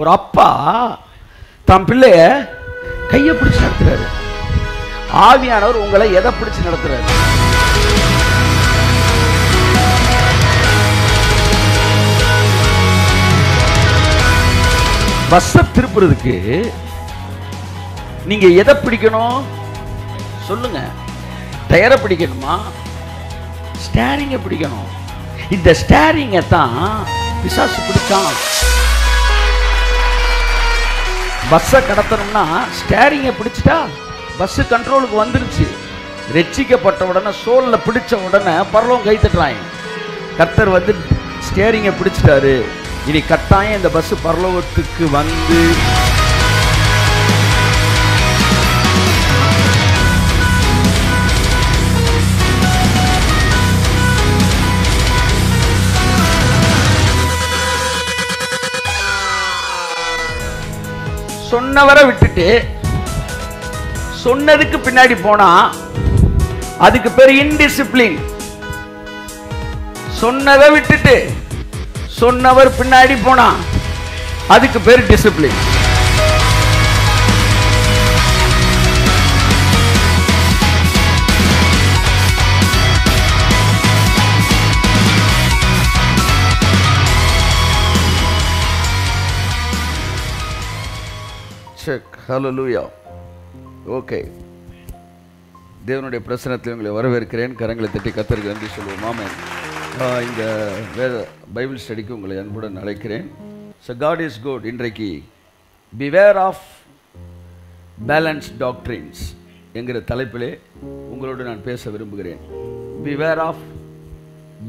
ஒரு அப்பா தம் பிள்ளைய கையை பிடிச்சு நடத்துறாரு. ஆவியானவர் உங்களை எதை பிடிச்சு நடத்துறாரு? பஸ்ஸை திருப்புறதுக்கு நீங்க எதை பிடிக்கணும் சொல்லுங்க? டயரை பிடிக்கணுமா? ஸ்டேரிங்கை பிடிக்கணும். இந்த ஸ்டேரிங்கை தான் பிசாசு பிடிச்சான். பஸ்ஸை கடத்தணும்னா ஸ்டேரிங்கை பிடிச்சிட்டா பஸ் கண்ட்ரோலுக்கு வந்துருச்சு. ரட்சிக்கப்பட்ட உடனே சோல்ல பிடிச்ச உடனே பரலோகம் கை தட்டுறாங்க. கர்த்தர் வந்து ஸ்டேரிங்கை பிடிச்சிட்டாரு. இனி கட்டாயம் இந்த பஸ் பரலோகத்துக்கு வந்து சொன்னவரை விட்டுட்டு சொன்னதுக்கு பின்னாடி போனா அதுக்கு பேர் இன்டிசிப்ளின். சொன்னதை விட்டுட்டு சொன்னவர் பின்னாடி போனா அதுக்கு பேர் டிசிப்ளின். ஹல்லேலூயா. ஓகே, தேவனுடைய பிரசன்னத்தில் உங்களை வரவேற்கிறேன். கரங்களை தட்டி கர்த்தருக்கு நன்றி சொல்லுவோம். ஆமென். இந்த பைபிள் ஸ்டடிக்கு உங்களை அன்புடன் அழைக்கிறேன். So God is good. இன்றைக்கு பிவேர் ஆஃப் பேலன்ஸ் டாக்ட்ரின்ஸ் என்கிற தலைப்பிலே உங்களோடு நான் பேச விரும்புகிறேன். Beware of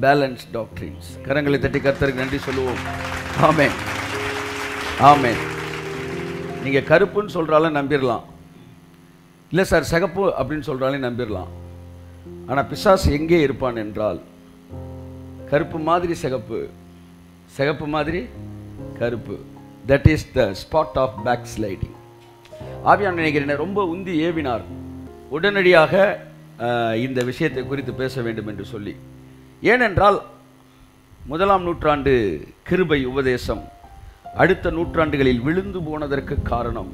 balance doctrines. கரங்களை தட்டி கர்த்தருக்கு நன்றி சொல்லுவோம். ஆமென், ஆமென். நீங்கள் கருப்புன்னு சொல்கிறாலும் நம்பிடலாம், இல்லை சார் சிகப்பு அப்படின்னு சொல்கிறாலே நம்பிடலாம். ஆனால் பிசாசு எங்கே இருப்பான் என்றால் கருப்பு மாதிரி சிகப்பு, சிகப்பு மாதிரி கருப்பு. That is the spot of backsliding. ஆவியானவர் நினைக்கிறேன் ரொம்ப உந்தி ஏவினார் உடனடியாக இந்த விஷயத்தை குறித்து பேச வேண்டும் என்று சொல்லி. ஏனென்றால் 1ஆம் நூற்றாண்டு கிருபை உபதேசம் அடுத்த நூற்றாண்டுகளில் விழுந்து போனதற்கு காரணம்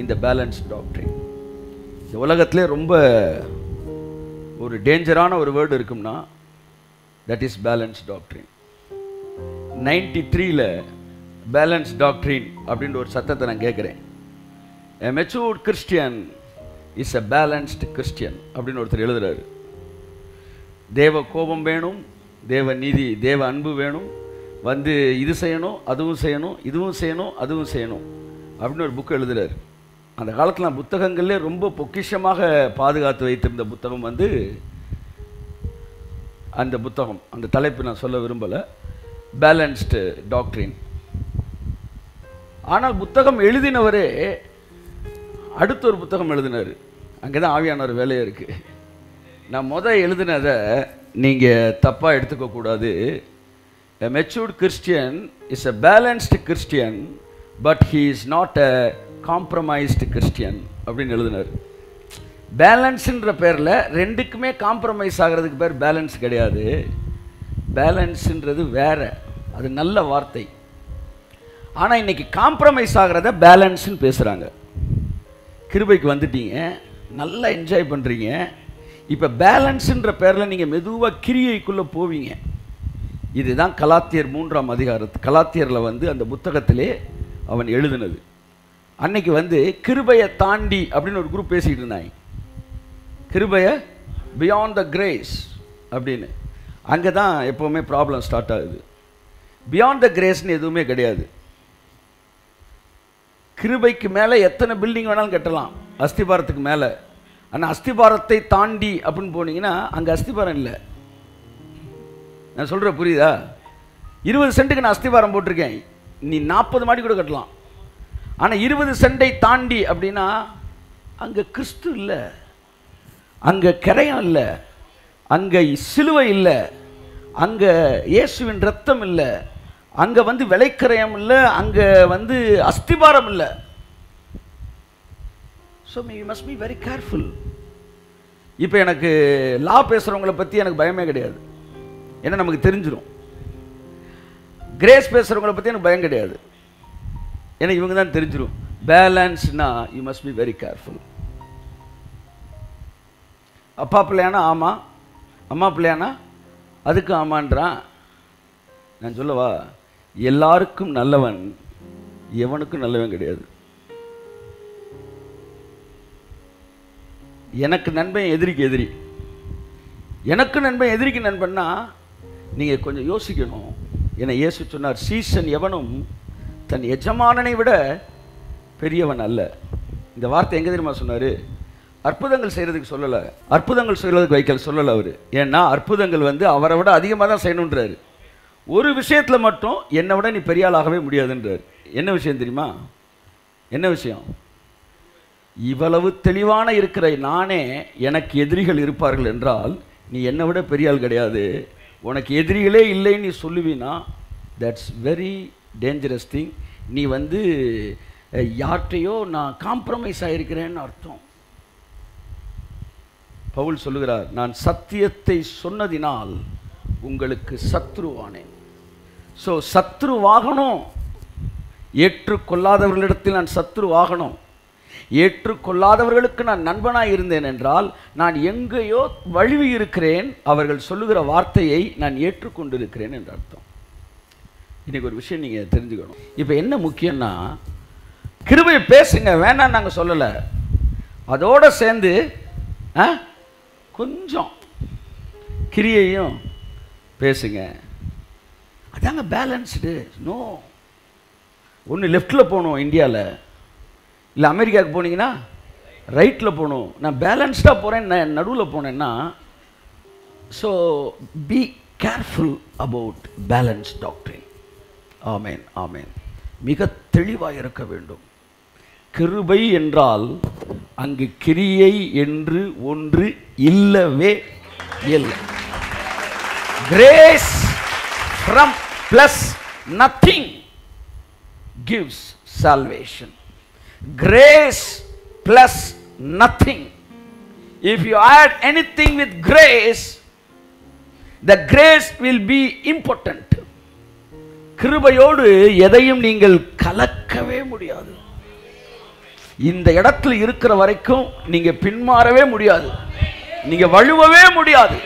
இந்த பேலன்ஸ் டாக்ட்ரின். இந்த உலகத்திலே ரொம்ப ஒரு டேஞ்சரான ஒரு வேர்டு இருக்கும்னா தட் இஸ் பேலன்ஸ் டாக்ட்ரின். 93ல் பேலன்ஸ் டாக்ட்ரின் அப்படின்ற ஒரு சத்தத்தை நான் கேட்குறேன். A matured Christian is a balanced Christian அப்படின்னு ஒருத்தர் எழுதுறாரு. தேவ கோபம் வேணும், தேவ நீதி, தேவ அன்பு வேணும், வந்து இது செய்யணும் அதுவும் செய்யணும், இதுவும் செய்யணும் அதுவும் செய்யணும் அப்படின்னு ஒரு புக்கு எழுதுறாரு. அந்த காலத்தில் நான் புத்தகங்கள்லேயே ரொம்ப பொக்கிஷமாக பாதுகாத்து வைத்திருந்த புத்தகம் வந்து அந்த புத்தகம். அந்த தலைப்பு நான் சொல்ல விரும்பலை, பேலன்ஸ்டு டாக்ட்ரின். ஆனால் புத்தகம் எழுதினவரே அடுத்த ஒரு புத்தகம் எழுதினார். அங்கே தான் ஆவியானவர் வேலையே இருக்குது. நான் எழுதினதை நீங்கள் தப்பாக எடுத்துக்கக்கூடாது. A matured Christian is a balanced Christian, but he is not a compromised Christian அப்படின்னு எழுதினார். பேலன்ஸுன்ற பேரில் ரெண்டுக்குமே காம்ப்ரமைஸ் ஆகிறதுக்கு பேர் பேலன்ஸ் கிடையாது. பேலன்ஸுன்றது வேற, அது நல்ல வார்த்தை. ஆனால் இன்னைக்கு காம்ப்ரமைஸ் ஆகிறத பேலன்ஸ்ன்னு பேசுகிறாங்க. கிருபைக்கு வந்துட்டீங்க, நல்லா என்ஜாய் பண்ணுறீங்க. இப்போ பேலன்ஸுன்ற பேரில் நீங்கள் மெதுவாக கிரியைக்குள்ளே போவீங்க. இதுதான் கலாத்தியர் 3ஆம் அதிகாரத்து கலாத்தியரில் வந்து அந்த புத்தகத்திலே அவன் எழுதினது. அன்னைக்கு வந்து கிருபையை தாண்டி அப்படின்னு ஒரு குரூப் பேசிக்கிட்டு இருந்தாங்க. கிருபையை பியாண்ட் த கிரேஸ் அப்படின்னு. அங்கே தான் எப்போவுமே ப்ராப்ளம் ஸ்டார்ட் ஆகுது. பியாண்ட் த கிரேஸ்ன்னு எதுவுமே கிடையாது. கிருபைக்கு மேலே எத்தனை பில்டிங் வேணாலும் கட்டலாம், அஸ்திபாரத்துக்கு மேலே. ஆனால் அஸ்திபாரத்தை தாண்டி அப்படின்னு போனீங்கன்னா அங்கே அஸ்திபாரம் இல்லை. நான் சொல்கிற புரியுதா? 20 சென்ட்டுக்கு நான் அஸ்திபாரம் போட்டிருக்கேன், நீ 40 மாடி கூட கட்டலாம். ஆனால் 20 சென்டை தாண்டி அப்படின்னா அங்கே கிறிஸ்து இல்லை, அங்கே கரையம் இல்லை, அங்கே சிலுவை இல்லை, அங்கே இயேசுவின் ரத்தம் இல்லை, அங்கே வந்து விலைக்கரையம் இல்லை, அங்கே வந்து அஸ்திபாரம் இல்லை. So you must be very careful. இப்போ எனக்கு லா பேசுகிறவங்கள பற்றி எனக்கு பயமே கிடையாது, ஏன்னா நமக்கு தெரிஞ்சிடும். கிரேஸ் பேசுகிறவங்கள பற்றி எனக்கு பயம் கிடையாது. ஏன்னா இவங்க தான் தெரிஞ்சிடும். பேலன்ஸ்னா you must be very careful. அப்பா பிள்ளையானா ஆமா, அம்மா பிள்ளையானா அதுக்கு ஆமான்றான். நான் சொல்லவா, எல்லாருக்கும் நல்லவன், எவனுக்கும் நல்லவன் கிடையாது. எனக்கு நண்பன் எதிரிக்கு எதிரி, எனக்கு நண்பன் எதிரிக்கு நண்பன்னா நீங்கள் கொஞ்சம் யோசிக்கணும். ஏன்னா இயேசு சொன்னார், சீசன் எவனும் தன் எஜமானனை விட பெரியவன் அல்ல. இந்த வார்த்தை எங்கே தெரியுமா சொன்னார்? அற்புதங்கள் செய்கிறதுக்கு சொல்லலை, அற்புதங்கள் செய்கிறதுக்கு வைக்கல சொல்லலை அவர். ஏன்னா அற்புதங்கள் வந்து அவரை விட அதிகமாக தான் செய்யணுன்றார். ஒரு விஷயத்தில் மட்டும் என்னை விட நீ பெரிய ஆளாகவே முடியாதுன்றார். என்ன விஷயம் தெரியுமா? என்ன விஷயம்? இவ்வளவு தெளிவான இருக்கிற நானே எனக்கு எதிரிகள் இருப்பார்கள் என்றால் நீ என்னை விட பெரிய ஆள் கிடையாது, உனக்கு எதிரிகளே இல்லைன்னு நீ சொல்லுவீனா, தட்ஸ் வெரி டேஞ்சரஸ் திங். நீ வந்து யார்கிட்டையோ நான் காம்ப்ரமைஸ் ஆகிருக்கிறேன்னு அர்த்தம். பவுல் சொல்லுகிறார், நான் சத்தியத்தை சொன்னதினால் உங்களுக்கு சத்ருவானேன். ஸோ சத்ருவாகணும், ஏற்றுக்கொள்ளாதவர்களிடத்தில் நான் சத்ருவாகணும். ஏற்றுக்கொள்ளாதவர்களுக்கு நான் நண்பனாக இருந்தேன் என்றால் நான் எங்கேயோ வழுவி இருக்கிறேன், அவர்கள் சொல்லுகிற வார்த்தையை நான் ஏற்றுக்கொண்டிருக்கிறேன் என்று அர்த்தம். இன்னைக்கு ஒரு விஷயம் நீங்கள் தெரிஞ்சுக்கணும். இப்போ என்ன முக்கியம்னா, கிருபையை பேசுங்க வேணான்னு நாங்கள் சொல்லலை, அதோடு சேர்ந்து கொஞ்சம் கிரியையும் பேசுங்க. அதாங்க பேலன்ஸ்டு. நோ, ஒன்று லெஃப்டில் போகணும் இந்தியாவில், இல்லை அமெரிக்காவுக்கு போனீங்கன்னா ரைட்டில் போகணும். நான் பேலன்ஸ்டாக போகிறேன், நான் நடுவில் போனேன்னா. So be careful about balance doctrine. ஆமேன், ஆமேன். மிக தெளிவாக இருக்க வேண்டும். கிருபை என்றால் அங்கு கிரியை என்று ஒன்று இல்லவே இல்லை. Grace from plus nothing gives salvation. Grace plus nothing. If you add anything with grace, the grace will be impotent. கிருபையோடு எதையும் நீங்கள் கலக்கவே முடியாது. இந்த இடத்துல இருக்கிற வரைக்கும் நீங்க பின்மாறவே முடியாது, நீங்க வழுவவே முடியாது.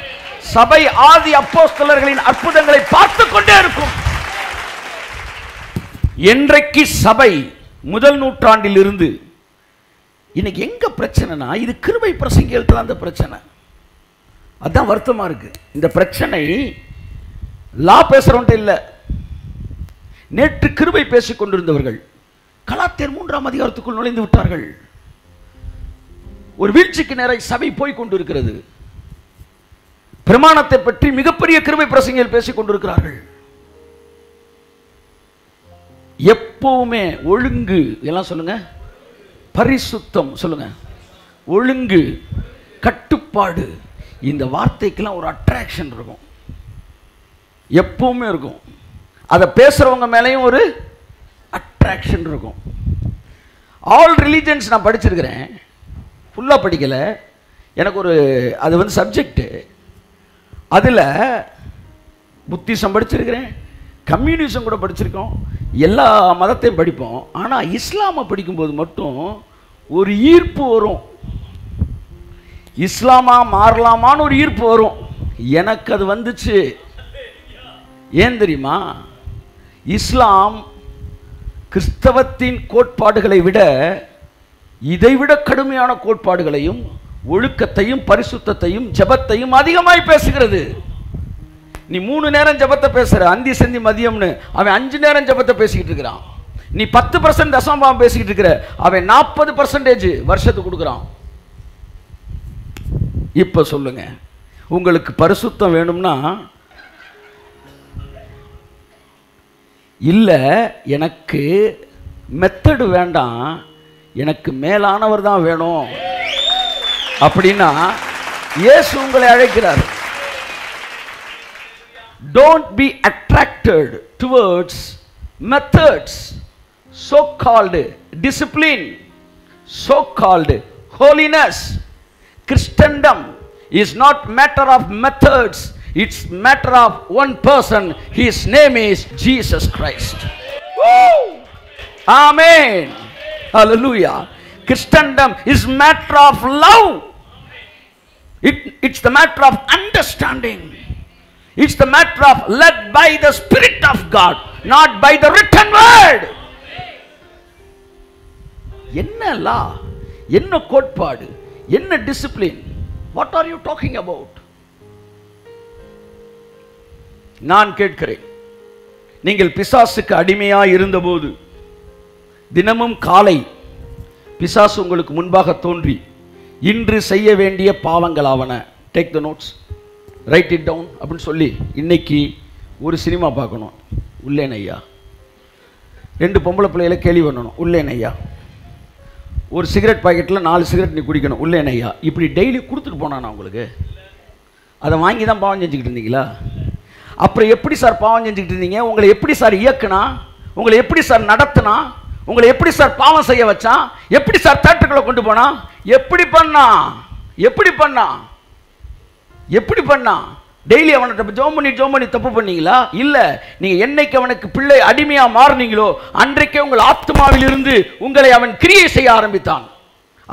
சபை ஆதி அப்போஸ்தலர்களின் அற்புதங்களை பார்த்து கொண்டே இருக்கும். என்றைக்கு சபை முதல் நூற்றாண்டில் இருந்து இன்னைக்கு எங்க பிரச்சனைனா, இது கிருபை பிரசங்கிகள் அந்த பிரச்சனை. அதான் வருத்தமா இருக்கு. இந்த பிரச்சனை லா பேசுறவன்ட்ட இல்ல. நேற்று கிருபை பேசிக் கொண்டிருந்தவர்கள் கலாத்தியர் 3ஆம் அதிகாரத்துக்குள் நுழைந்து விட்டார்கள். ஒரு வீழ்ச்சிக்கு நேர சபை போய் கொண்டிருக்கிறது. பிரமாணத்தை பற்றி மிகப்பெரிய கிருபை பிரசங்கிகள் பேசிக் கொண்டிருக்கிறார்கள். எப்பவுமே ஒழுங்கு எல்லாம் சொல்லுங்க, பரிசுத்தம் சொல்லுங்க, ஒழுங்கு, கட்டுப்பாடு, இந்த வார்த்தைக்கெல்லாம் ஒரு அட்ராக்ஷன் இருக்கும், எப்பவுமே இருக்கும். அதை பேசுறவங்க மேலேயும் ஒரு அட்ராக்ஷன் இருக்கும். ஆல் ரிலீஜன்ஸ் நான் படிச்சிருக்கிறேன், ஃபுல்லாக படிக்கலை. எனக்கு ஒரு அது வந்து சப்ஜெக்டு. அதில் புத்திசம் படிச்சிருக்கிறேன், கம்யூனிசம் கூட படிச்சிருக்கோம், எல்லா மதத்தையும் படிப்போம். ஆனால் இஸ்லாமை படிக்கும்போது மட்டும் ஒரு ஈர்ப்பு வரும். இஸ்லாமா மாறலாமான்னு ஒரு ஈர்ப்பு வரும். எனக்கு அது வந்துச்சு. ஏன் தெரியுமா? இஸ்லாம் கிறிஸ்தவத்தின் கோட்பாடுகளை விட இதைவிட கடுமையான கோட்பாடுகளையும் ஒழுக்கத்தையும் பரிசுத்தையும் ஜபத்தையும் அதிகமாய் பேசுகிறது. நீ 3 நேரம் ஜபத்தை பேசுற, அந்தி சந்தி மதியம்னு, அவன் 5 நேரம் ஜபத்தை பேசிக்கிட்டு இருக்கிறான். நீ 10% தசமபாகம் பேசிக்கிட்டு இருக்கிற, அவன் 40% வருஷத்துக்கு கொடுக்குறான். இப்ப சொல்லுங்க, உங்களுக்கு பரிசுத்தம் வேணும்னா இல்ல, எனக்கு மெத்தடு வேண்டாம், எனக்கு மேலானவர் தான் வேணும் அப்படின்னா இயேசு உங்களை அழைக்கிறார். Don't be attracted towards methods, so-called discipline, so-called holiness. Christendom is not matter of methods, it's matter of one person. His name is Jesus Christ. Woo! Amen. Hallelujah. Christendom is matter of love. It's the matter of understanding. It's the matter of led by the Spirit of God, not by the written word. என்ன லா, என்ன கோட்பாடு, என்ன discipline? What are you talking about? நான் கேட்கிறேன், நீங்கள் பிசாசுக்கு அடிமையாய் இருந்தபோது தினமும் காலை பிசாசு உங்களுக்கு முன்பாக தோன்றி இன்று செய்ய வேண்டிய பாவங்களாவன, take the notes, write it down அப்படின்னு சொல்லி, இன்னைக்கு ஒரு சினிமா பார்க்கணும், உள்ளேன் ஐயா. 2 பொம்பளை பிள்ளைகளை கேலி பண்ணணும், உள்ளேன் ஐயா. ஒரு சிகரெட் பாக்கெட்டில் 4 சிகரெட் நீ குடிக்கணும், உள்ளேன் ஐயா. இப்படி டெய்லி கொடுத்துட்டு போனானா உங்களுக்கு? அதை வாங்கி தான் பாவம் செஞ்சுக்கிட்டு இருந்தீங்களா? அப்புறம் எப்படி சார் பாவம் செஞ்சுக்கிட்டு இருந்தீங்க? உங்களை எப்படி சார் இயக்குனா? உங்களை எப்படி சார் நடத்தினா? உங்களை எப்படி சார் பாவம் செய்ய வச்சான்? எப்படி சார் தேட்டருக்குள்ள கொண்டு போனா? எப்படி பண்ணா? எப்படி பண்ணா? எப்படி பண்ணா? டெய்லி அவனை ஜோம் பண்ணி தப்பு பண்ணீங்களா? இல்ல. நீங்க என்னைக்கு அவனுக்கு பிள்ளை அடிமையா மாறினீங்களோ அன்றைக்கே உங்கள் ஆத்மாவில் இருந்து உங்களை அவன் கிரியை செய்ய ஆரம்பித்தான்.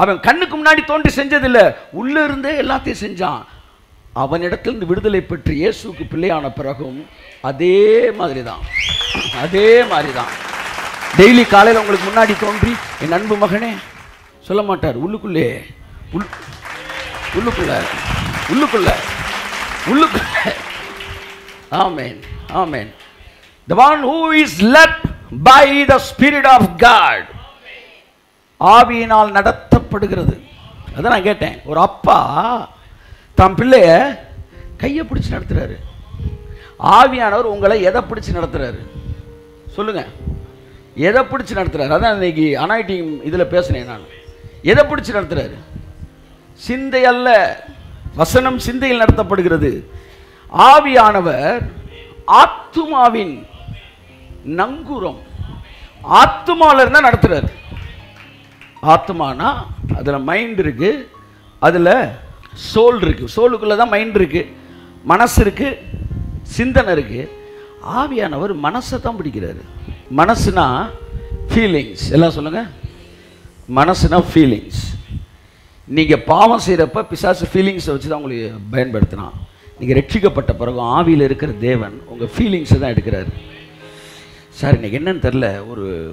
அவன் கண்ணுக்கு முன்னாடி தோன்றி செஞ்சதில்லை, உள்ள இருந்தே எல்லாத்தையும் செஞ்சான். அவனிடத்திலிருந்து விடுதலை பெற்று இயேசுக்கு பிள்ளையான பிறகும் அதே மாதிரி தான், அதே மாதிரி தான். டெய்லி காலையில் உங்களுக்கு முன்னாடி தோன்றி என் அன்பு மகனே சொல்ல மாட்டார், உள்ளுக்குள்ளே உள்ளுக்குள்ள உள்ளுக்குள்ள உள்ளுக்குள்ள. ஆமென், ஆமென். The one who is led by the Spirit of God, ஆவியினால் நடத்தப்படுகிறது. அதான் நான் கேட்டேன், ஒரு அப்பா தம் பிள்ளைய கையை பிடிச்சு நடத்துறாரு. ஆவியானவர் உங்களை எதை பிடிச்சு நடத்துறாரு சொல்லுங்க? எதை பிடிச்சு நடத்துறாரு? அதான் இன்னைக்கு அனாயிட்டிங் இதில் பேசினேன் நான். எதை பிடிச்சு நடத்துறாரு? சிந்தை அல்ல, வசனம் சிந்தையில் நடத்தப்படுகிறது. ஆவியானவர் ஆத்துமாவின் நங்கூரம், ஆத்துமாவில் இருந்தால் நடத்துறாரு. ஆத்துமானா அதில் மைண்ட் இருக்கு, அதில் சோல் இருக்கு. சோலுக்குள்ள தான் மைண்ட் இருக்கு, மனசு இருக்கு, சிந்தனை இருக்கு. ஆவியானவர் மனசை தான் பிடிக்கிறாரு. மனசுனா ஃபீலிங்ஸ். எல்லாம் சொல்லுங்க, மனசுனா ஃபீலிங்ஸ். நீங்கள் பாவம் செய்கிறப்ப பிசாசு ஃபீலிங்ஸை வச்சு தான் உங்களுக்கு பயன்படுத்தினான். நீங்கள் ரட்சிக்கப்பட்ட பிறகு ஆவியில் இருக்கிற தேவன் உங்கள் ஃபீலிங்ஸை தான் எடுக்கிறாரு. சார் இன்னைக்கு என்னன்னு தெரில,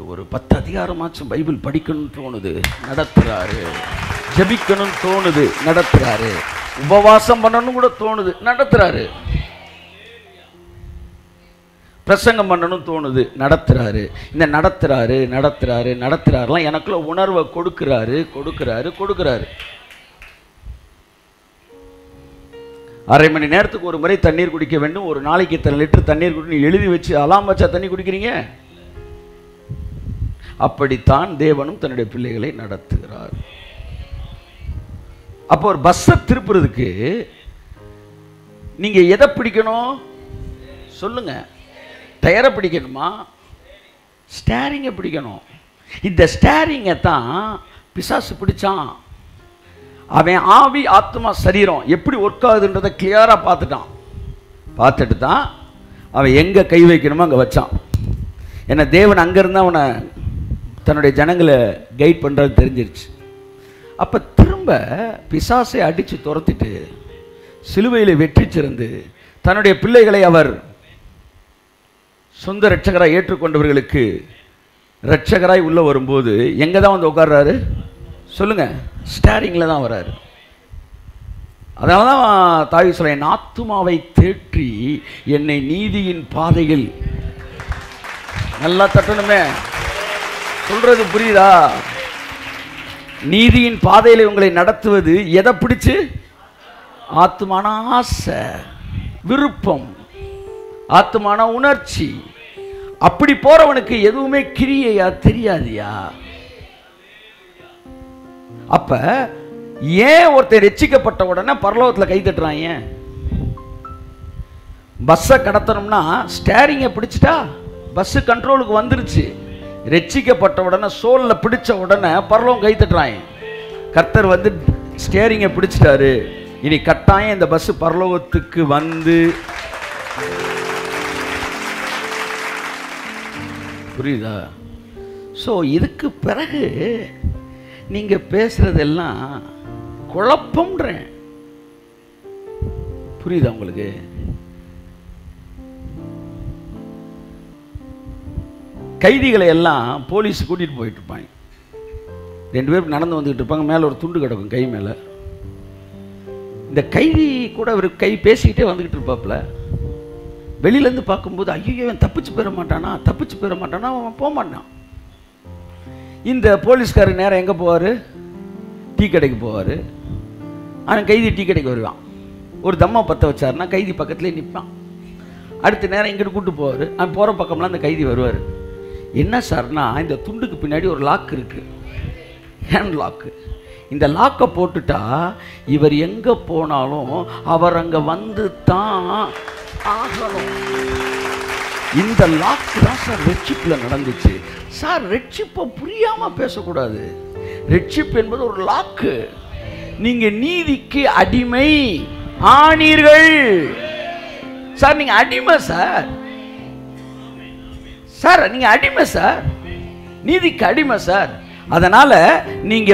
ஒரு 10 அதிகாரமாச்சும் பைபிள் படிக்கணும்னு தோணுது, நடத்துகிறாரு. ஜெபிக்கணும்னு தோணுது, நடத்துகிறாரு. உபவாசம் பண்ணணும் கூட தோணுது, நடத்துகிறாரு. பிரசங்கம் பண்ணணும் தோணுது, நடத்துகிறாரு. இந்த நடத்துகிறாரு நடத்துகிறாரு நடத்துகிறாருலாம் எனக்குள்ள உணர்வை கொடுக்குறாரு கொடுக்குறாரு கொடுக்குறாரு. அரை மணி நேரத்துக்கு ஒரு முறை தண்ணீர் குடிக்க வேண்டும், ஒரு நாளைக்கு இத்தனை லிட்டர் தண்ணீர் குடிக்கணும் எழுதி வச்சு அலாம் வச்சா தண்ணி குடிக்கிறீங்க. அப்படித்தான் தேவனும் தன்னுடைய பிள்ளைகளை நடத்துகிறார். அப்போ ஒரு பஸ்ஸை திருப்புறதுக்கு நீங்க எதை பிடிக்கணும் சொல்லுங்க? டயரை பிடிக்கணுமா? ஸ்டேரிங்கை பிடிக்கணும். இந்த ஸ்டேரிங்கை தான் பிசாசு பிடிச்சான். அவன் ஆவி ஆத்மா சரீரம் எப்படி ஒர்க் ஆகுதுன்றதை கிளியராக பார்த்துட்டு தான் அவன் எங்கே கை வைக்கணுமோ அங்கே வச்சான். ஏன்னா தேவன் அங்கேருந்து அவனை தன்னுடைய ஜனங்களை கைட் பண்ணுறது தெரிஞ்சிருச்சு. அப்போ திரும்ப பிசாசை அடித்து துரத்திட்டு சிலுவையில் வெற்றி சிறந்து தன்னுடைய பிள்ளைகளை அவர் சொந்த இரட்சகராய் ஏற்றுக்கொண்டவர்களுக்கு இரட்சகராய் உள்ள வரும்போது எங்கே தான் வந்து உட்கார்றாரு சொல்லுங்க? ஸ்டேரிங்கில் தான் வர்றாரு. அதனால தான் தாவீது சொல்ல, என் ஆத்துமாவை தேற்றி என்னை நீதியின் பாதையில், நல்லா தட்டணுமே, சொல்றது புரியுதா? நீதியின் பாதையில் உங்களை நடத்துவது எதை பிடிச்சு? ஆத்துமான ஆசை, விருப்பம், ஆத்துமான உணர்ச்சி. அப்படி போறவனுக்கு எதுவுமே கிரியையா தெரியாதியா? அப்ப ஏன் ஒருத்தர் ரட்சிக்கப்பட்ட உடனே பரலோகத்தில் கை தட்டுறாங்க? பஸ்ஸை கடத்தணும்னா ஸ்டேரிங்கை பிடிச்சிட்டா பஸ் கண்ட்ரோலுக்கு வந்துருச்சு. ரட்சிக்கப்பட்ட உடனே சோல்ல பிடிச்ச உடனே பரலோகம் கை தட்டுறாங்க. கர்த்தர் வந்து ஸ்டேரிங்கை பிடிச்சிட்டாரு, இனி கட்டாயம் இந்த பஸ் பரலோகத்துக்கு வந்து. புரியுதா? ஸோ இதுக்கு பிறகு நீங்கள் பேசுகிறதெல்லாம் குழப்பம்ன்றேன். புரியுதா உங்களுக்கு? கைதிகளை எல்லாம் போலீஸ் கூட்டிகிட்டு போயிட்டு இருப்பாங்க. 2 பேர் நடந்து வந்துக்கிட்டு இருப்பாங்க. மேலே ஒரு துண்டு கிடக்கும் கை மேலே. இந்த கைதி கூட ஒரு கை பேசிக்கிட்டே வந்துக்கிட்டு இருப்பாப்புல. வெளியிலேருந்து பார்க்கும்போது ஐயோ அவன் தப்பிச்சு போயிட மாட்டானா அவன் போக மாட்டான். இந்த போலீஸ்காரர் நேரம் எங்கே போவார்? டீ கடைக்கு போவார். ஆனால் கைதி டீ கடைக்கு வருவான். ஒரு தம்மா பற்ற வச்சாருன்னா கைதி பக்கத்துலேயே நிற்பான். அடுத்த நேரம் இங்கிட்டு கூப்பிட்டு போவார். அவன் போகிற பக்கம்லாம் அந்த கைதி வருவார். என்ன சார்னா, இந்த துண்டுக்கு பின்னாடி ஒரு லாக் இருக்குது, ஹேண்ட் லாக்கு. இந்த லாக்கை போட்டுட்டா இவர் எங்கே போனாலும் அவர் அங்கே வந்து தான் ஆகணும். இந்த லாக்கு தான் சார் ரெட்ஷிப்பில் நடந்துச்சு. சார் ரெட்ஷிப்பை புரியாமல் பேசக்கூடாது. ரெட்ஷிப் என்பது ஒரு லாக்கு. நீங்கள் நீதிக்கு அடிமை ஆனீர்கள். சார் நீங்கள் அடிமை சார். சார் நீங்கள் அடிமை சார், நீதிக்கு அடிமை சார். அதனால நீங்க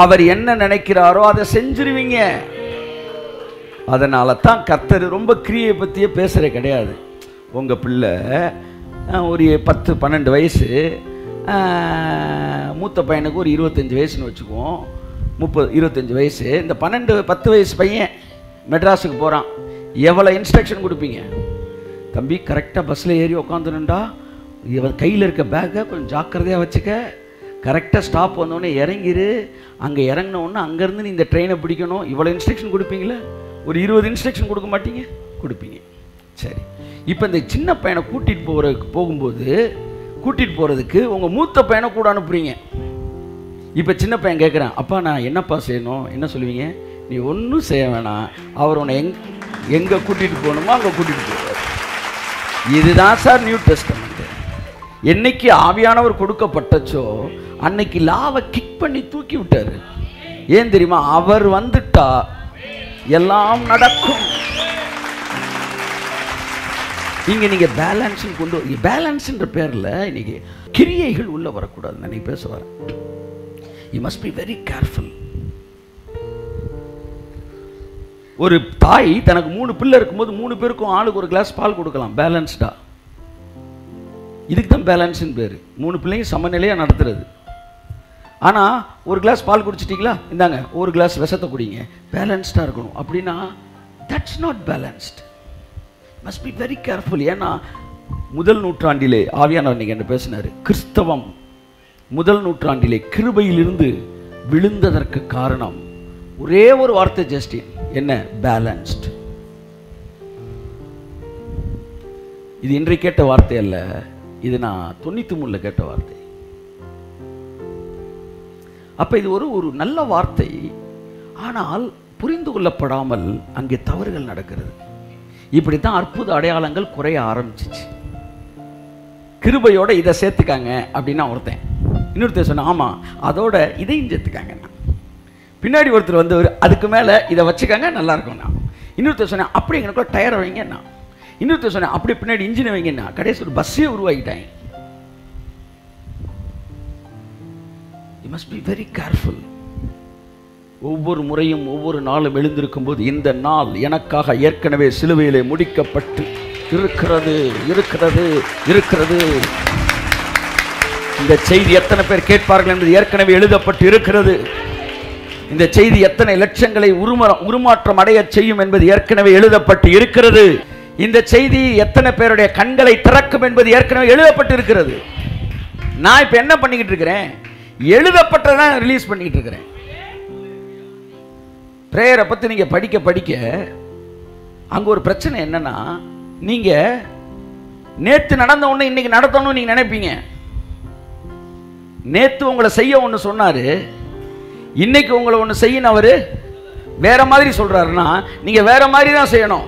அவர் என்ன நினைக்கிறாரோ அதை செஞ்சிருவீங்க. அதனால தான் கர்த்தர் ரொம்ப கிரியை பற்றியே பேசுகிற கிடையாது. உங்கள் பிள்ளை ஒரு 10-12 வயசு, மூத்த பையனுக்கு ஒரு 25 வயசுன்னு வச்சுக்குவோம், 30-25 வயசு. இந்த 10 வயசு பையன் மெட்ராஸுக்கு போகிறான். எவ்வளோ இன்ஸ்ட்ரக்ஷன் கொடுப்பீங்க? தம்பி கரெக்டாக பஸ்ஸில் ஏறி உக்காந்துருண்டா, இவன் கையில் இருக்க பேக்கை கொஞ்சம் ஜாக்கிரதையாக வச்சுக்க, கரெக்டாக ஸ்டாப் வந்தோடனே இறங்கிரு, அங்கே இறங்கினோடனே அங்கேருந்து நீ இந்த ட்ரெயினை பிடிக்கணும். இவ்வளோ இன்ஸ்ட்ரக்ஷன் கொடுப்பீங்களே? ஒரு 20 இன்ஸ்ட்ரக்ஷன் கொடுக்க மாட்டீங்க? கொடுப்பீங்க. சரி, இப்போ இந்த சின்ன பையனை கூட்டிகிட்டு போகிறதுக்கு உங்கள் மூத்த பையனை கூட அனுப்புறீங்க. இப்போ சின்ன பையன் கேட்குறான், அப்பா நான் என்னப்பா செய்யணும்? என்ன சொல்லுவீங்க? நீ ஒன்றும் செய்ய வேணாம், அவர் உன்னை எங்கே கூட்டிகிட்டு போகணுமோ அங்கே கூட்டிகிட்டு போவார். இதுதான் சார் நியூ டெஸ்டமெண்ட். என்னைக்கு ஆவியானவர் கொடுக்கப்பட்டச்சோ அன்னைக்கு லாவை கிக் பண்ணி தூக்கி விட்டாரு. ஏன் தெரியுமா? அவர் வந்துட்டா எல்லாம் நடக்கும். இங்க நீங்க பேலன்ஸ் பேலன்ஸ்ன்ற பேர்ல இன்னைக்கு கிரியைகள் உள்ள வரக்கூடாது. நான் பேச வரேன். You must be very careful. ஒரு தாய் தனக்கு 3 பிள்ளை இருக்கும்போது 3 பேருக்கும் ஆளுக்கு ஒரு கிளாஸ் பால் கொடுக்கலாம், பேலன்ஸ்டா. இதுக்கு தான் பேலன்ஸ்னு பேர். 3 பிள்ளைங்க சமநிலையாக நடத்துறது. ஆனால் ஒரு கிளாஸ் பால் குடிச்சிட்டிங்களா, இந்தாங்க ஒரு கிளாஸ் விஷத்தை குடிங்க, பேலன்ஸ்டாக இருக்கணும். அப்படின்னா that's not balanced. Must be very careful. ஏன்னா முதல் நூற்றாண்டிலே ஆவியானவர் நீங்கள் என்ன பேசினார்? கிறிஸ்தவம் முதல் நூற்றாண்டிலே கிருபையிலிருந்து விழுந்ததற்கு காரணம் ஒரே ஒரு வார்த்தை, ஜஸ்டின். என்ன? பேலன்ஸ்ட். இது இன்றைக்கு கேட்ட வார்த்தை அல்ல, இது நான் 93 கேட்ட வார்த்தை. அப்ப இது ஒரு நல்ல வார்த்தை. ஆனால் புரிந்து கொள்ளப்படாமல் அங்கே தவறுகள் நடக்கிறது. இப்படித்தான் அற்புத அடையாளங்கள் குறைய ஆரம்பிச்சிச்சு. கிருபையோட இதை சேர்த்துக்காங்க அப்படின்னா ஒருத்தன், இன்னொருத்தர் சொன்ன ஆமா அதோட இதையும் சேர்த்துக்காங்க. பின்னாடி ஒருத்தர் அதுக்கு மேல இதை வச்சுக்காங்க நல்லா இருக்கும்னா. இன்னொருத்தர் சொன்னேன் அப்படி எங்களுக்குள்ள டயரை வைங்கன்னா. இன்னொருத்தர் சொன்னேன் அப்படி பின்னாடி இன்ஜினை வைங்கன்னா. கடைசி ஒரு பஸ்ஸே உருவாக்கிட்டாங்க. You must be very careful. ஒவ்வொரு முறையும் ஒவ்வொரு நாளும் எழுந்திருக்கும் போது இந்த நாள் எனக்காக ஏற்கனவே சிலுவையிலே முடிக்கப்பட்டு இருக்கிறது இருக்கிறது இருக்கிறது. இந்த செய்தி எத்தனை பேர் கேட்பார்கள் என்று ஏற்கனவே எழுதப்பட்டு இருக்கிறது. இந்த செய்தி எத்தனை லட்சங்களை உருமாற்றம் அடைய செய்யும் என்பது ஏற்கனவே எழுதப்பட்டு இருக்கிறது. இந்த செய்தி எத்தனை பேருடைய கண்களை திறக்கும் என்பது ஏற்கனவே எழுதப்பட்டு இருக்கிறது. நான் இப்ப என்ன பண்ணிக்கிட்டு இருக்கிறேன்? எழுதப்பட்டதான் ரிலீஸ் பண்ணிக்கிட்டு இருக்கிறேன். பிரேயரை பத்தி நீங்க படிக்க படிக்க அங்க ஒரு பிரச்சனை என்னன்னா, நீங்க நேத்து நடந்த ஒண்ணு இன்னைக்கு நடத்தணும்னு நீங்க நினைப்பீங்க. நேத்து உங்களை செய்ய ஒண்ணு சொன்னாரு, இன்னைக்கு உங்களை ஒண்ணு செய்யணும் அவரு வேற மாதிரி சொல்றாருன்னா நீங்க வேற மாதிரி தான் செய்யணும்.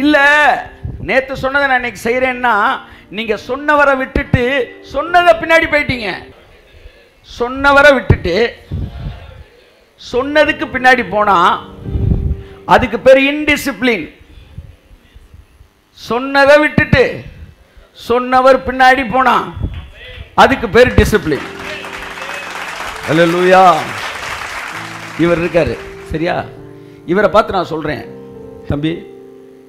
இல்ல நேத்து சொன்னதை நான் இன்னைக்கு செய்யறேன்னா நீங்க சொன்னவரை விட்டுட்டு சொன்னதை பின்னாடி போயிட்டீங்க. சொன்னவரை விட்டுட்டு சொன்னதுக்கு பின்னாடி போனா அதுக்கு பேர் இன்டிசிப்ளின். சொன்னதை விட்டுட்டு சொன்னவர் பின்னாடி போனா, அதுக்கு பேர் டிசிப்ளின். அல்லேலூயா. இவர் இருக்காரு, சரியா? இவரை பார்த்து நான் சொல்றேன், தம்பி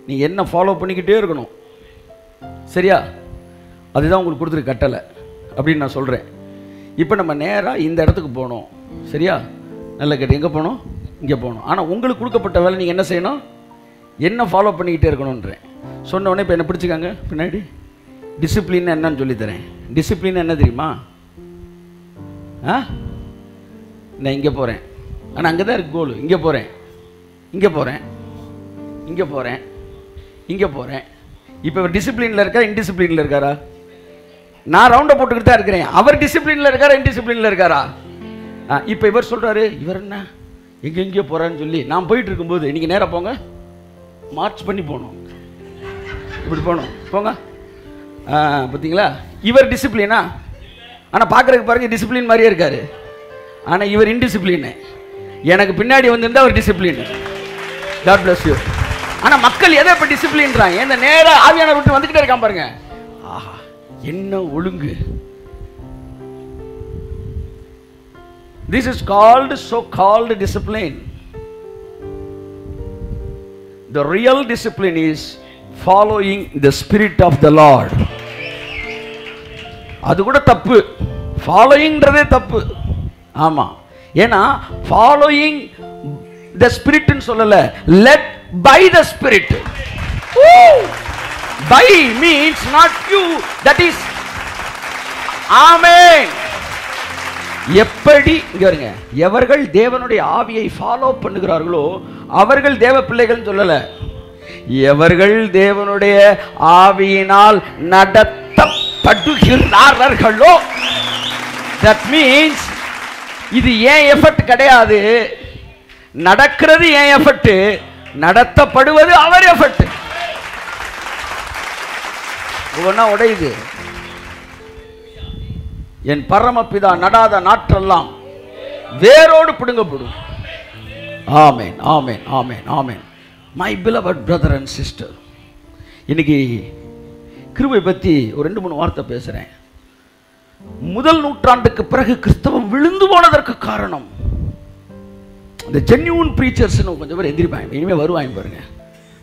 நீ என்ன ஃபாலோ பண்ணிக்கிட்டே இருக்கணும், சரியா? அதுதான் உங்களுக்கு கொடுத்துருக்கு கட்டளை அப்படின்னு நான் சொல்கிறேன். இப்போ நம்ம நேராக இந்த இடத்துக்கு போகணும், சரியா? நல்ல கேட்டு எங்கே போகணும்? இங்கே போகணும். ஆனால் உங்களுக்கு கொடுக்கப்பட்ட வேலை நீங்கள் என்ன செய்யணும்? என்ன ஃபாலோ பண்ணிக்கிட்டே இருக்கணுன்றேன். சொன்ன உடனே இப்போ என்ன பிடிச்சிக்காங்க பின்னாடி. டிசிப்ளின் என்னன்னு சொல்லித்தரேன். டிசிப்ளின் என்ன தெரியுமா? நான் இங்கே போகிறேன், ஆனால் அங்கே தான் இருக்கு கோல். இங்கே போகிறேன், இங்கே போகிறேன், இங்கே போகிறேன், இங்கே போகிறேன். இப்போ இவர் டிசிப்ளினில் இருக்காரா இன்டிசிப்ளினில் இருக்காரா? நான் ரவுண்டை போட்டுக்கிட்டு தான் இருக்கிறேன். அவர் டிசிப்ளினில் இருக்காரா இன்டிசிப்ளினில் இருக்காரா? இப்போ இவர் சொல்கிறாரு, இவர் என்ன எங்கெங்கேயோ போகிறான்னு சொல்லி நான் போயிட்டு இருக்கும்போது நீங்கள் நேராக போங்க, மார்ச் பண்ணி போகணும், இப்படி போகணும், போங்க. பார்த்தீங்களா? இவர் டிசிப்ளினா, ஆனால் பார்க்குறதுக்கு பாருங்க டிசிப்ளின் மாதிரியே இருக்காரு. ஆனால் இவர் இன்டிசிப்ளின். எனக்கு பின்னாடி வந்திருந்தா அவர் டிசிப்ளின். God bless you. ஆனால் மக்கள் எதை இப்போ டிசிப்ளின்றாங்க? இந்த நேராக ஆவியானவர் விட்டு வந்துக்கிட்டே இருக்கான் பாருங்க. ஆஹா, என்ன ஒழுங்கு! This is called so-called discipline. The real discipline is following the spirit of the Lord. அது கூட தப்பு, ஃபாலோயிங்ன்றதே தப்பு. ஆமா, ஏன்னா ஃபாலோயிங் த ஸ்பிரிட்னு சொல்லல, led by the spirit. By means not you, that is. ஆமென். எப்படி இங்க வருங்க, எவர்கள் தேவனுடைய ஆவியை ஃபாலோ பண்ணுகிறார்களோ அவர்கள் தேவ பிள்ளைகள் சொல்லல. எவர்கள் தேவனுடைய ஆவியினால் நடத்தப்படுகிறார்களோ, தட் மீன்ஸ் இது ஏன் எஃபர்ட் கிடையாது, நடக்கிறது ஏன் எஃபர்ட், நடத்தப்படுவது அவர் எஃபர்ட். ஒவ்வொன்னா உடையுது. என் பரமபிதா நடாத நாற்றெல்லாம் வேரோடு பிடுங்கப்படும். ஆமென், ஆமென், ஆமென், ஆமென். My beloved brother and sister, இன்னைக்கு கிருபை பற்றி ஒரு 2-3 வார்த்தை பேசுகிறேன். முதல் நூற்றாண்டுக்கு பிறகு கிறிஸ்தவம் விழுந்து போனதற்கு காரணம் இந்த ஜென்யூன் ப்ரீச்சர்ஸ்னு கொஞ்சம் பேர் எந்திரிப்பாங்க, இனிமேல் வருவாங்க பாருங்க.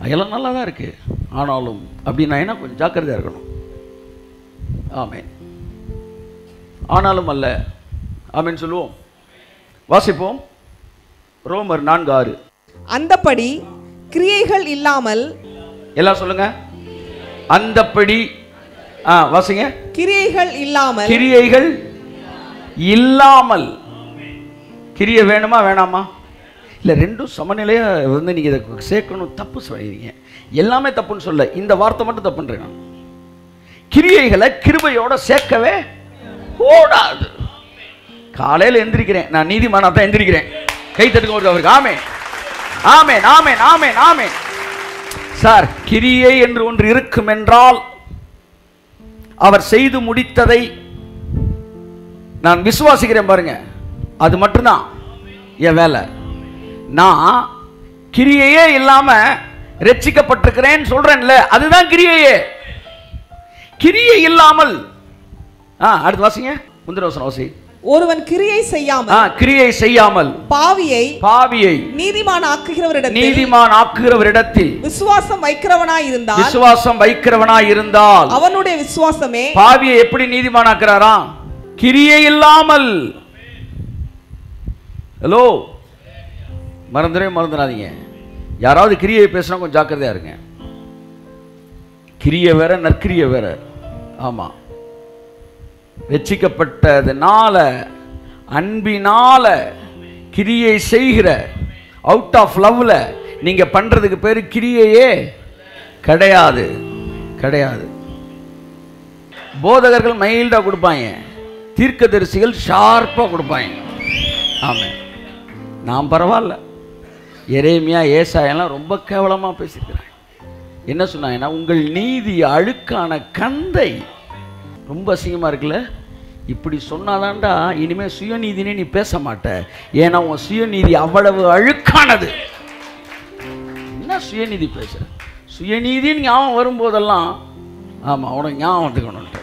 அதெல்லாம் நல்லா தான் இருக்குது, ஆனாலும் அப்படின்னா என்ன, கொஞ்சம் ஜாக்கிரதையாக இருக்கணும். ஆமென். ஆனாலும் அல்ல, ஆமென் சொல்லுவோம். வாசிப்போம் ரோமர் 4:6. அந்தப்படி கிரியைகள் இல்லாமல், எல்லாம் சொல்லுங்க, அந்தப்படி. வாசிங்க. கிரியைகள் இல்லாமல், கிரியைகள் இல்லாமல். கிரியை வேணுமா வேணாமா? இல்லை, ரெண்டும் சமநிலையா வந்து நீங்க இதை சேர்க்கணும். தப்பு சொல்றீங்க, எல்லாமே தப்புன்னு சொல்ல, இந்த வார்த்தை மட்டும் தப்புன்றேன். கிரியைகளை கிருபையோட சேர்க்கவே கூடாது. காலையில் எந்திரிக்கிறேன், நான் நீதிமானா தான் எந்திரிக்கிறேன், கை தட்டுங்க ஒரு அவருக்கு. ஆமென், ஆமென், ஆமென், ஆமென், ஆமென். சார், கிரியை என்று ஒன்று இருக்கும் என்றால் அவர் செய்து முடித்ததை நான் விசுவாசிக்கிறேன் பாருங்க, அது மட்டும்தான் என் வேலை. நான் கிரியையே இல்லாம ரட்சிக்கப்பட்டிருக்கிறேன் சொல்றேன்ல, அதுதான் கிரியையே. கிரியை இல்லாமல். அடுத்து வாசிங்க, முந்தின வசனம் வாசி. ஒருவன் கிரியை செய்யாமல் பாவியை நீதிமான் ஆக்குகிறவரிடத்தில் விசுவாசம் வைக்கிறவனாய் இருந்தால் அவனுடைய விசுவாசமே பாவியை எப்படி நீதிமான் ஆக்குறாரா? கிரியை இல்லாமல். ஹலோ, மறந்துடாதீங்க. யாராவது கிரியை பேசினா கொஞ்சம் ஜாக்கிரதையா இருங்க. கிரியை வேற, நற்கிரியை வேற. ஆமா, ரட்சிக்கப்பட்டதனால அன்பினால கிரியை செய்கிற அவுட் ஆஃப் லவ்ல நீங்க பண்றதுக்கு பேரு கிரியையே கிடையாது, கிடையாது. போதகர்கள் மைல்டா கொடுப்பாங்க, தீர்க்கதரிசிகள் ஷார்ப்பா கொடுப்பாங்க. ஆமாம், நான் பரவாயில்ல. எரேமியா, ஏசாயெல்லாம் ரொம்ப கேவலமா பேசியிருக்கிறாங்க. என்ன சொன்னாங்கன்னா, உங்கள் நீதி அழுக்கான கந்தை. ரொம்ப அசிங்கமாக இருக்குல்ல? இப்படி சொன்னாதான்டா இனிமேல் சுயநீதினே நீ பேச மாட்ட. ஏன்னா உன் சுயநீதி அவ்வளவு அழுக்கானது. என்ன சுயநீதி பேசுற? சுயநீதின்னு ஞாபகம் வரும்போதெல்லாம் ஆமாம், உனக்கு ஞாபகம் வந்துக்கணுன்ட்டு.